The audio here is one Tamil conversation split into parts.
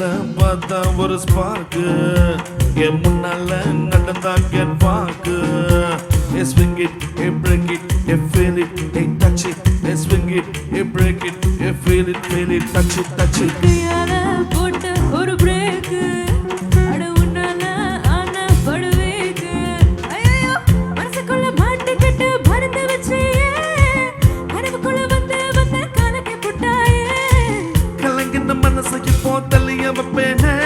கண்ணால பார்த்தா ஒரு ஸ்பார்க்கு என் முன்னால நடந்தா கேன் பாக்கு swing it, break it, feel it, touch it, swing it, break it, feel it, touch it, touch it. கையால போட்ட ஒரு பிரேக் அட உன்னால ஆனா படுவேக்கு ஐயோ மனசுக்குள்ள மாட்டிக்கிட்டு பறந்து வச்சே கனவுக்குள்ள வந்து கலக்கி புட்டாயே கலங்கின மனசுக்கு போத்தலிய வைப்பேனே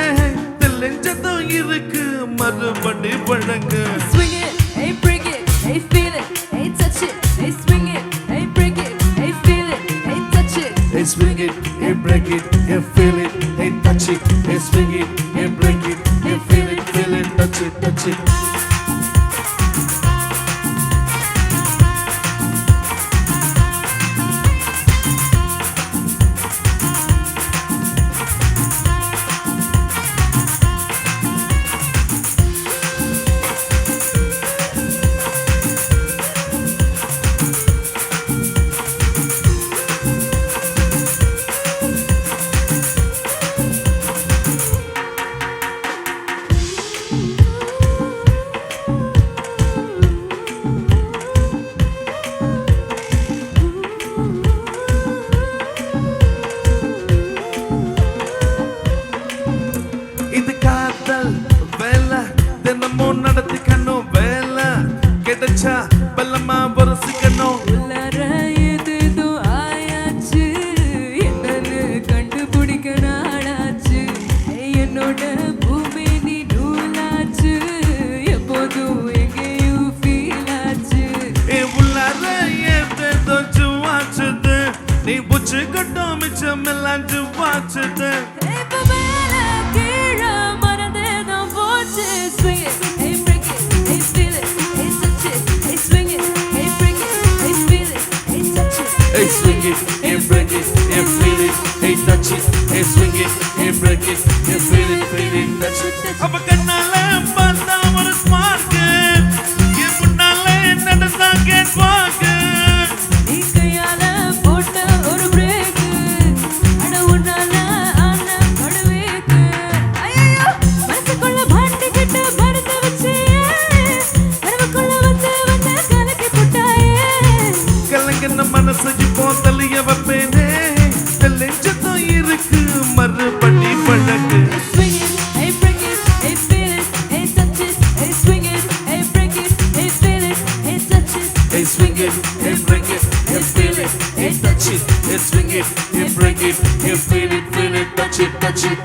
தெளிஞ்சதும் இருக்கு மறுபடி வழங்க swing it, hey break it, hey feel it, hey touch it, hey swing it, hey break it, hey feel it, hey touch it, hey swing it, hey break it, hey feel it, hey touch it, hey swing it, hey break it, hey feel it, touch it, touch it. இது காதல் வேலை தினமும் நடத்திக்கணும் வேலை கிடைச்சா பல்லமா பொரசிக்கணும் உள்ளார ஏதேதோ ஆயாச்சு என்னன்னு கண்டுபிடிக்க நாளாச்சு என்னோட பூமி நீ நூலாச்சு எப்போதும் எங்கேயும் ஃபீல் ஆச்சு உள்ளார ஏதேதோ ஜுவாச்சுது நீ புச்சு கட்டும் மிச்சம் எல்லாம் ஜுவாச்சுது இப்ப மேல கீழ மறந்தேதான் போச்சு swing it, hey break it, hey feel it, hey touch it, hey swing it, hey break it, hey feel it, hey touch it, hey swing it, hey break it, hey feel it, hey touch it, hey swing it, hey break it, hey feel it, touch it. அப்ப கண்ணால பார்த்தா ஒரு ஸ்மார்ட் என் முன்னால நடந்தா கேட் வாக்கு நீ கையால போட்ட ஒரு பிரேக் அட உன்னால ஆனா படுவேக்கு ஐயோ மனசுக்குள்ள மாட்டிக்கிட்டு பறந்து வச்சே கனவுக்குள்ள வந்து கலக்கி புட்டாயே கலங்கின மனசுக்கு போத்தலிய வைப்பேனே தெளிஞ்சதும் இருக்கு மறுபடி பழகு swing it, hey break it, hey feel it, hey touch it, hey swing it, hey break it, hey feel it, hey touch it, hey swing it, hey break it, hey feel it, hey touch it, hey swing it, hey break it, hey feel it, touch it, touch it.